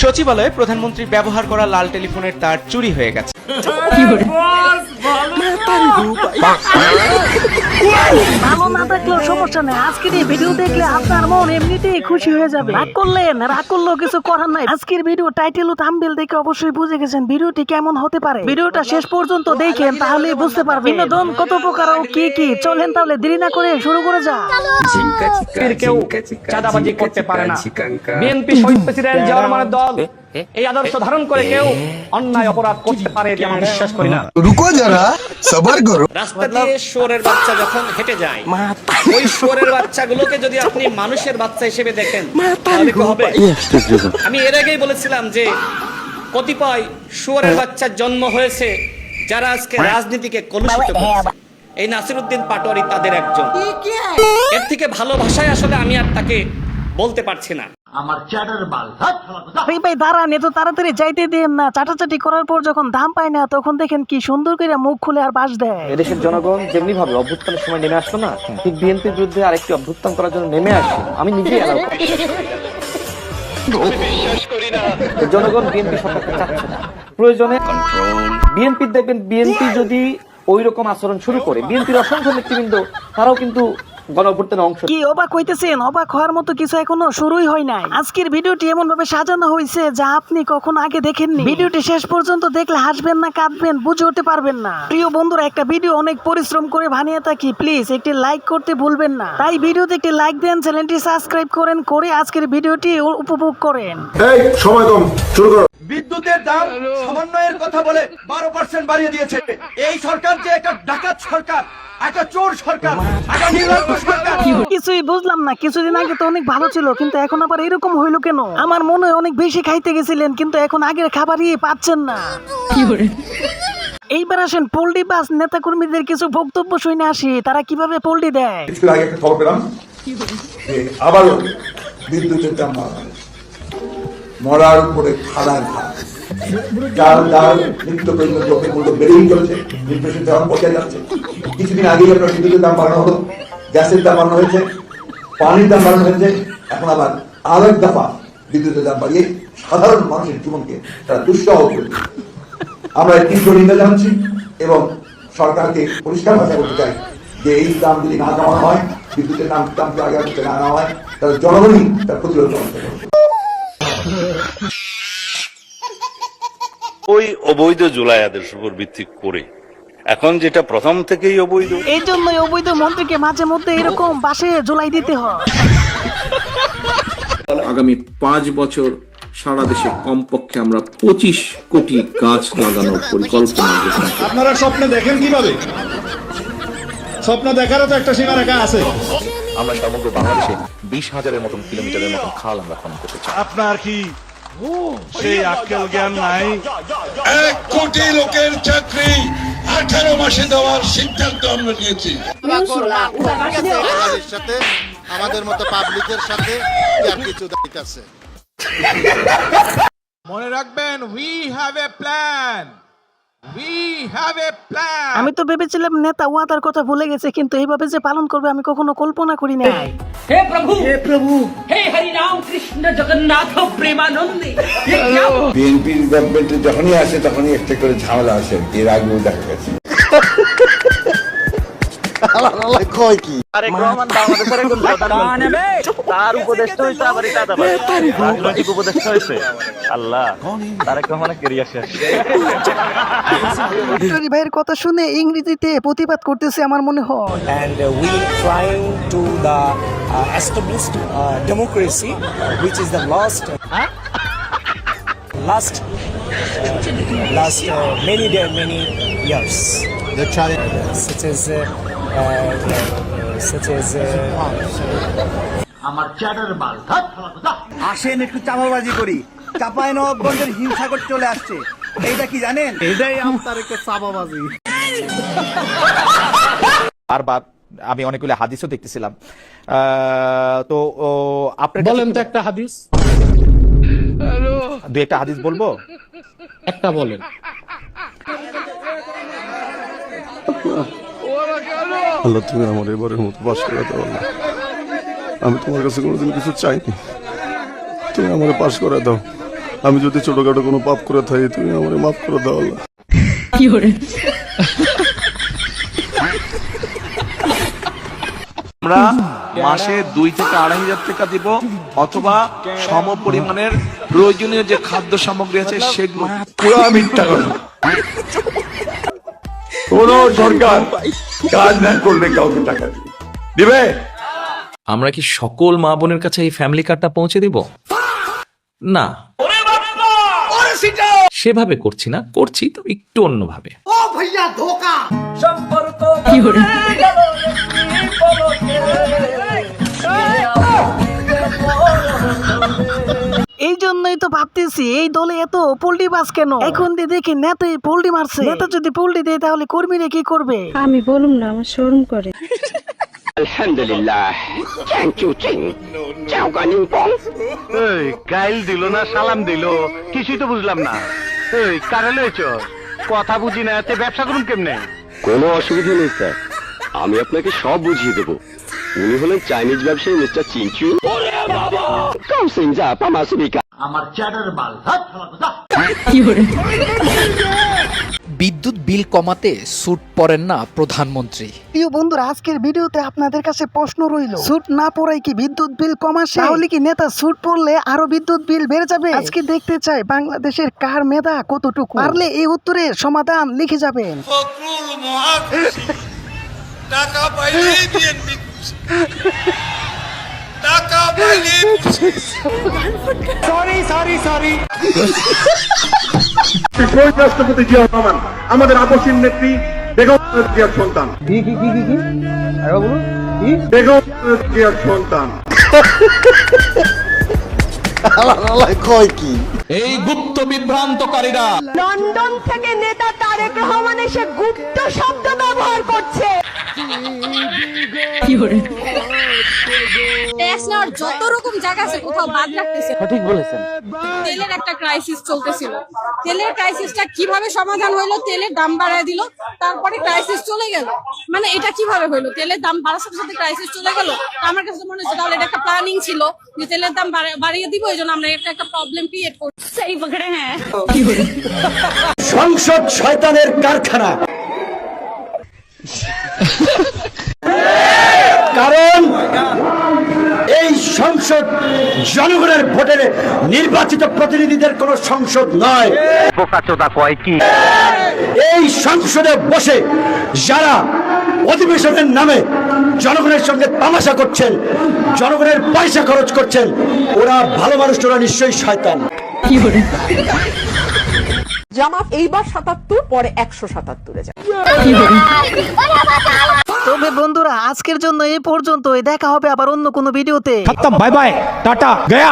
সচিবালয়ে প্রধানমন্ত্রী ব্যবহার করা লাল টেলিফোনের তার চুরি হয়ে গেছে। ভালো না থাকলেও সমস্যা নেই, আজকের এই ভিডিও দেখলে আপনার মন এমনিতেই খুশি হয়ে যাবে। রাগ করলেও কিছু করার নাই। আজকের ভিডিও টাইটেল ও থাম্বনেল দেখে অবশ্যই বুঝে গেছেন ভিডিওটি কেমন হতে পারে। ভিডিওটা শেষ পর্যন্ত দেখেন, তাহলে বুঝতে পারবেন বিনোদন কত প্রকার ও কি কি। চলেন তাহলে দেরি না করে শুরু করে যা। কেউ চাঁদাবাজি করতে পারে না। বিএনপি শহীদ প্রেসিডেন্ট জিয়া রহমানের দল এই আদর্শ ধারণ করে কেউ অন্যায় অপরাধ করতে পারে এটি আমি বিশ্বাস করি না। রুকো যারা, সবার করো। রাস্তা দিয়ে শুয়োরের বাচ্চা যখন হেঁটে যায়, ওই শুয়োরের বাচ্চাগুলোকে যদি আপনি মানুষের বাচ্চা হিসেবে দেখেন তাহলে কি হবে? আমি এর আগেই বলেছিলাম যে কতিপয় শুয়োরের বাচ্চার জন্ম হয়েছে যারা আজকে রাজনীতিকে কলুষিত করছে। এই নাসিরউদ্দিন পাটোয়ারি তাদের একজন। এর থেকে ভালো ভাষায় আসলে আমি আর তাকে বলতে পারছি না। ভাই দাঁড়ান, এত তাড়াতাড়ি যাইতে দেন না। চাটাচাটি করার পর যখন দাম পায় না, তখন দেখেন কি সুন্দর করে মুখ খুলে আর বাস দেয়। এদেশের জনগণ যেমনি ভাবে অভ্যুত্থানের সময় নেমে আসলো না, ঠিক বিএনপির বিরুদ্ধে আরেকটি অভ্যুত্থান করার জন্য নেমে আসে। আমি নিজেই এলাও জনগণ বিএনপি সরকারকে চাচ্ছে না। প্রয়োজনে বিএনপি দেখবেন, বিএনপি যদি ওই রকম আচরণ শুরু করে, বিএনপির অসংখ্য নেতৃবৃন্দ তারাও কিন্তু গণঅভ্যুত্থানের অংশ। কি অবাক হইতেছেন? অবাক হওয়ার মতো কিছু এখনো শুরুই হয় নাই। আজকের ভিডিওটি এমন ভাবে সাজানো হয়েছে যা আপনি কখনো আগে দেখেননি। ভিডিওটি শেষ পর্যন্ত দেখলে হাসবেন না কাঁদবেন বুঝে উঠতে পারবেন না। প্রিয় বন্ধুরা, একটা ভিডিও অনেক পরিশ্রম করে বানিয়ে থাকি, প্লিজ একটি লাইক করতে ভুলবেন না। তাই ভিডিওতে একটি লাইক দেন, চ্যানেলটি সাবস্ক্রাইব করেন, করে আজকের ভিডিওটি উপভোগ করেন। এই সময় কম, শুরু করো। বিদ্যুতের দাম সমন্বয়ের কথা বলে 12% বাড়িয়ে দিয়েছে। এই সরকার যে একটা ডাকাত সরকার, একটা চোর সরকার, একটা নির্লজ্জ সরকার। কিছুই বুঝলাম না। কিছুদিন আগে তো অনেক ভালো ছিল, কিন্তু এখন আবার এরকম হইলো কেন? আমার মনে হয় অনেক বেশি খাইতে গেছিলেন, কিন্তু এখন আগের খাবারই পাচ্ছেন না। এইবার আসেন পোল্ট্রি বাস নেতা কর্মীদের কিছু বক্তব্য শুনে আসি, তারা কিভাবে পোল্ট্রি দেয়। কিছুদিন আগে একটা খবর পেলাম যে আবারও বিদ্যুতের দাম বাড়ানো হয়েছে। মরার উপরে খাড়ার ঘা, ডাল ডাল নিত্য প্রয়োজনীয় দ্রব্যের মূল্য বেড়েই চলেছে, ইনফ্লেশন তেমন পর্যায়ে যাচ্ছে। কিছুদিন আগেই আপনার বিদ্যুতের দাম বাড়ানো হলো, গ্যাসের দাম বাড়ানো হয়েছে, পানির দাম বাড়ানো হয়েছে, এখন আবার আরেক দফা বিদ্যুতের দাম বাড়িয়ে সাধারণ মানুষের জীবনকে তারা দুঃসহ করে দিচ্ছে। আমরা এর তীব্র নিন্দা জানাচ্ছি এবং সরকারকে পরিষ্কার ভাষায় বলতে চাই যে এই দাম যদি না কমানো হয়, বিদ্যুতের দাম যদি আগে না আনা হয়, তাহলে জনগণই তার প্রতিরোধ করতে পারবে। ওই অবৈধ জুলাই আদেশের উপর ভিত্তি করে এখন যেটা প্রথম থেকেই অবৈধ, এই জন্যই অবৈধ মন্ত্রীকে মাঝে মধ্যে এরকম বাসে ঝুলাই দিতে হয়। আগামী 5 বছর সারা দেশে কমপক্ষে আমরা 25 কোটি গাছ লাগানোর পরিকল্পনা। আপনারা স্বপ্ন দেখেন কিভাবে? স্বপ্ন দেখারও তো একটা সীমারেখা আছে। আমরা সমগ্র বাংলাদেশে 20,000-এর মতন কিলোমিটারের মতন খাল আমরা খনন করতে চাই। আপনার কি সেই আক্কেল জ্ঞান নাই? 1 কোটি লোকের চাকরি 18 মাসে দেওয়ার সিদ্ধান্ত আমরা নিয়েছি। সাথে আমাদের মতো পাবলিকের সাথে আর কিছু দায়িত্ব আছে। মনে রাখবেন, we have a plan. We have a plan. আমি তো ভেবেছিলাম নেতা ওয়াদার কথা ভুলে গেছে, কিন্তু এইভাবে যে পালন করবে আমি কখনো কল্পনা করি নাই। হে প্রভু, হে প্রভু, হে হরি রাম কৃষ্ণ জগন্নাথ প্রেমানন্দে। বিএনপির গভর্নমেন্টে যখনই আসে তখনই একটা করে ঝামেলা আসে, এর আগেও দেখা গেছে। তারেক রহমান বাংলাদেশের একজন প্রধানমন্ত্রী, তার উপদেষ্টা হইছে আবার এটা আবার রাজনৈতিক উপদেষ্টা হইছে। আল্লাহ, তারেক রহমানের ক্যারিয়ার শেষ। ভিক্টরি ভাইয়ের কথা শুনে ইংরেজিতে প্রতিবাদ করতেছে আমার মনে হয়। And we trying to the established democracy, which is the last many years. The challenge such as আমার চ্যাটার বাল। আসেন একটু চাপাবাজি করি। চাপাই নবাবগঞ্জের হিমসাগর চলে আসছে, এইটা কি জানেন? এটাই আপনার একটা চাপাবাজি। বারবার আমি অনেকগুলো হাদিসও দেখতেছিলাম। তো আপনি বলেন তো একটা হাদিস। দুই একটা হাদিস বলবো, একটা বলেন। আল্লাহ, তুমি আমার এবারের মতো পাশ করে দাও। আমি তোমার কাছে কোনোদিন কিছু চাইনি, তুমি আমার পাশ করে দাও। আমি যদি ছোটখাটো কোনো পাপ করে থাকি তুমি আমার মাফ করে দাও আল্লাহ। আমরা মাসে 2 থেকে 2,500 টাকা দিব, অথবা সম পরিমাণের প্রয়োজনীয় যে খাদ্য সামগ্রী আছে সেগুলো। পুরো মিথ্যা কথা। কোন সরকার কাজ না করলে কাউকে টাকা দিবে? আমরা কি সকল মা বোনের কাছে এই ফ্যামিলি কার্ডটা পৌঁছে দিব? না, সেভাবে করছি না, করছি তো একটু অন্যভাবে। এই জন্যই তো ভাবতেছি এই দলে এত পোল্ট্রি বাস কেন। এখন দিয়ে দেখি নেতাই পোল্ট্রি মারছে, নেতা যদি পোল্ট্রি দেয় তাহলে কর্মীরা কি করবে? আমি বলুম না, আমার শরম করে। আলহামদুলিল্লাহ। গাইল দিল না সালাম দিল, কিছুই তো বুঝলাম না। কারে লইছ? কথা বুঝি না, এতে ব্যবসা করুন কেমনে? কোনো অসুবিধা নেই স্যার, আমি আপনাকে সব বুঝিয়ে দেবো। উনি হলেন চাইনিজ ব্যবসায়ী মিস্টার চিংচু। বিদ্যুৎ বিল কমাতে স্যুট পরেন না প্রধানমন্ত্রী। প্রিয় বন্ধুরা, আজকের ভিডিওতে আপনাদের কাছে প্রশ্ন রইল, স্যুট না পরাই কি বিদ্যুৎ বিল কমাসে? তাহলে কি নেতা স্যুট পরলে আরো বিদ্যুৎ বিল বেড়ে যাবে? আজকে দেখতে চাই বাংলাদেশের কার মেধা কতটুকু। পারলে এই উত্তরের সমাধান লিখে যাবেন। টাকা পাইলেই বিএনপি টাকা পাইলেই সরি রাষ্ট্রপতি জিয়া রহমান আমাদের আপসীর নেত্রী বেগম জিয়ার সন্তান। বেগম জিয়ার সন্তান। এই গুপ্ত বিভ্রান্তকারীরা লন্ডন থেকে নেতা তারেক রহমান এসে গুপ্ত শব্দ ব্যবহার করছে। ট্যাক্স নেওয়ার যত রকম জায়গা আছে কোথাও বাদ রাখতেছে। ঠিক বলেছেন। তেলের একটা ক্রাইসিস চলতেছিল, তেলের ক্রাইসিসটা কিভাবে সমাধান হইলো? তেলের দাম বাড়ায় দিল, তারপরে ক্রাইসিস চলে গেল। মানে এটা কিভাবে হইলো? তেলের দাম বাড়ার সাথে সাথে ক্রাইসিস চলে গেল। আমার কাছে মনে হচ্ছে তাহলে এটা একটা প্ল্যানিং ছিল যে তেলের দাম বাড়িয়ে দিব, এই জন্য আমরা একটা প্রবলেম ক্রিয়েট করছি। সেই বকরে হ্যাঁ, সংসদ শয়তানের কারখানা। কারণ এই সংসদ জনগণের ভোটে নির্বাচিত প্রতিনিধিদের কোন সংসদ নয়। এই সংসদে বসে যারা অধিবেশনের নামে জনগণের সঙ্গে তামাশা করছেন, জনগণের পয়সা খরচ করছেন, ওরা ভালো মানুষ, ওরা নিশ্চয়ই শয়তান। জামাত এইবার 77, পরে 177-এ যায়। তবে বন্ধুরা, আজকের জন্য এই পর্যন্তই। দেখা হবে আবার অন্য কোনো ভিডিওতে। Bye bye, tata, Gaya.